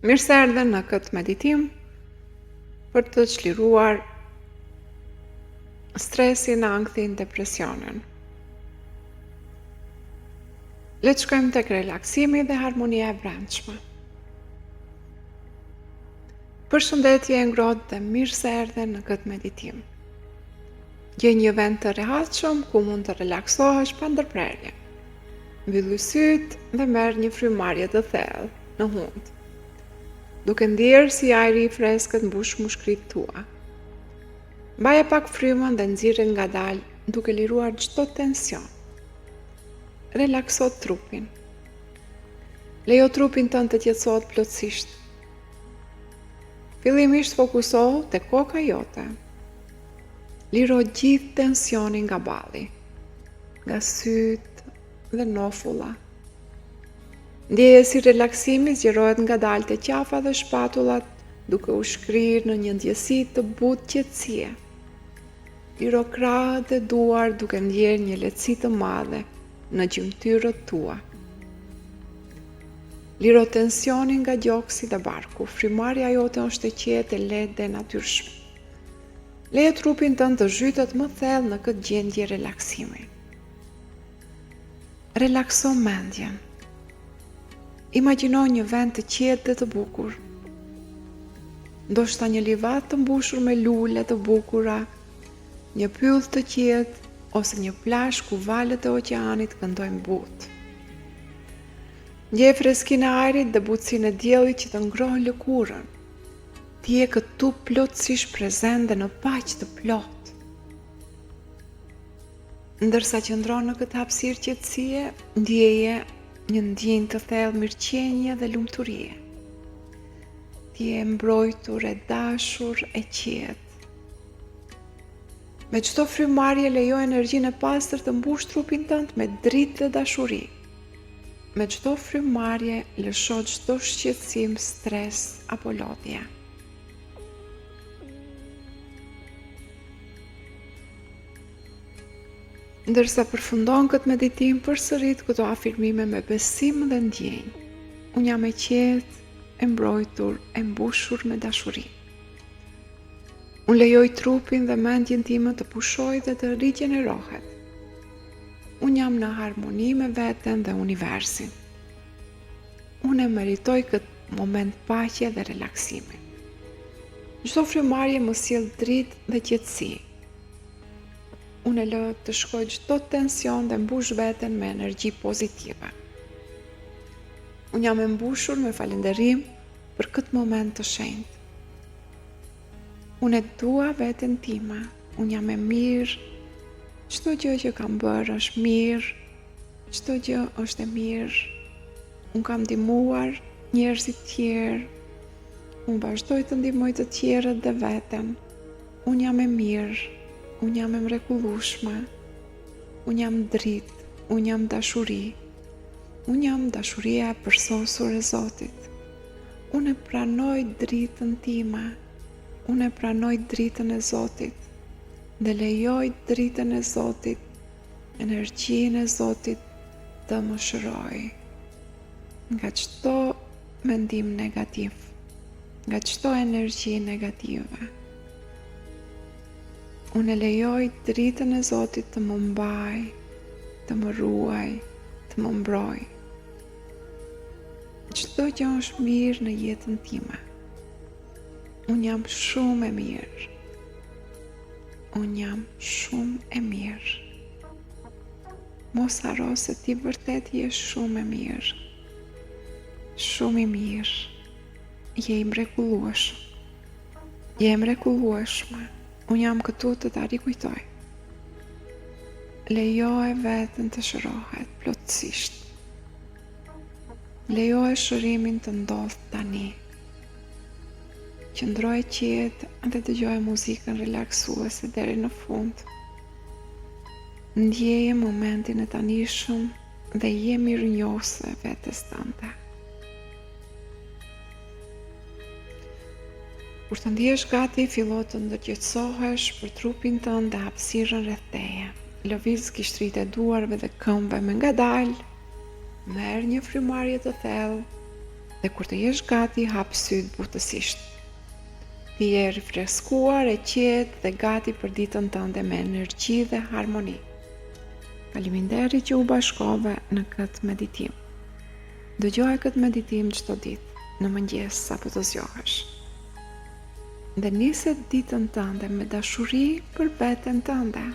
Mirë se erdhe në këtë meditim për të çliruar stresin, ankthin, depresionin. Le të shkojmë tek relaksimi dhe harmonia e brendshme. Përshëndetje, ngrohtë dhe mirë se erdhe në këtë meditim. Gjej një vend të rehatshëm ku mund të relaksohesh pa ndërprerje. Mbylli sytë dhe merr një frymarrje të thellë në hund, duke ndjerë si ajri i freskët mbush mushkrit tua. Mbaje pak frymën dhe nxirre ngadalë duke liruar çdo tension. Relakso trupin. Lejo trupin tënd të qetësohet plotësisht. Fillimisht fokusohu te koka jote. Liro gjithë tensionin nga balli, nga sytë dhe nofulla. Ndjeje si relaksimi zgjerohet ngadalë te qafa dhe shpatullat, duke u shkrirë në një ndjesi të butë qetësie. Liro krahët dhe duar duke ndjerë një lehtësi të madhe në gjymtyrët tua. Liro tensionin nga gjoksi dhe barku. Frymarrja jote është e qetë, e lehtë dhe natyrshme. Leje trupin tënd të zhytet më thellë në këtë gjendje relaksimi. Relakso mendjen. Imagjino një vend të qetë dhe të bukur. Ndoshta një livat të mbushur me lule të bukura, një pyll të qetë ose një plazh ku valët e oqeanit këndojnë butë. Ndjej freskinë e ajrit dhe butësinë e diellit që të ngrohë lëkurën. Ti je këtu plotësisht prezent dhe në paqë të plotë. Ndërsa qëndron në këtë hapësirë qetësie, ndjeje një ndjenjë të thellë mirëqenie dhe lumturie. Ti je mbrojtur, e dashur, e qetë. Me çdo frymarrje lejo energjinë e pastër të mbush trupin tënd me dritë dhe dashuri. Me çdo frymarrje lësho çdo shqetësim, stres apo lodhje. Ndërsa përfundon këtë meditim, përsërit këto afirmime me besim dhe ndjenjë. Unë jam e qetë, e mbrojtur, e mbushur me dashuri. Unë lejoj trupin dhe mendjen time të pushojë dhe të rigjenerohet. Unë jam në harmoni me veten dhe universin. Unë e meritoj këtë moment paqe dhe relaksimi. Çdo frymarrje më sjell dritë dhe qetësi. Unë e lë të shkoj çdo tension dhe mbush veten me energji pozitive. Unë jam e mbushur me falënderim për këtë moment të shenjtë. Unë e dua veten time, unë jam e mirë, çdo gjë që kam bërë është mirë, çdo gjë është e mirë. Unë kam ndihmuar njerëzit tjerë, unë vazhdoj të ndihmoj të tjerët dhe veten. Unë jam e mirë. Unë jam e mrekullueshme, unë jam dritë, unë jam dashuri, unë jam dashuria e përsosur e Zotit. Unë e pranoj dritën time, unë e pranoj dritën e Zotit dhe lejoj dritën e Zotit, energjinë e Zotit të më shërojë nga çdo mendim negativ, nga çdo energji negative. Unë e lejoj dritën e Zotit të më mbaj, të më ruaj, të më mbroj. Çdo gjë është mirë në jetën time. Unë jam shumë e mirë. Unë jam shumë e mirë. Mos harro se ti vërtet je shumë e mirë. Shumë i mirë. Je i mrekullueshëm. Je mrekullueshme. Unë jam këtu të ta rikujtoj. Lejoje veten të shërohet plotësisht. Lejoje shërimin të ndodh tani. Qëndroje qetë dhe dëgjoje muzikën relaksuese deri në fund. Ndjeje momentin e tanishëm dhe je mirënjohëse vetes tënde. Kur të ndihesh gati, fillo të ndërgjegjësohesh për trupin tënd dhe hapësirën rreth teje. Lëviz gishtritë e duarve dhe këmbëve me ngadalë. Merr një frymarrje të thellë Dhe kur të jesh gati, hap sytë butësisht. Ti je rifreskuar, e qetë dhe gati për ditën tënde me energji dhe harmoni. Faleminderit që u bashkove në këtë meditim. Dëgjoje këtë meditim çdo ditë, në mëngjes apo të zgjohesh. Dhe nise ditën tënde me dashuri për veten tënde.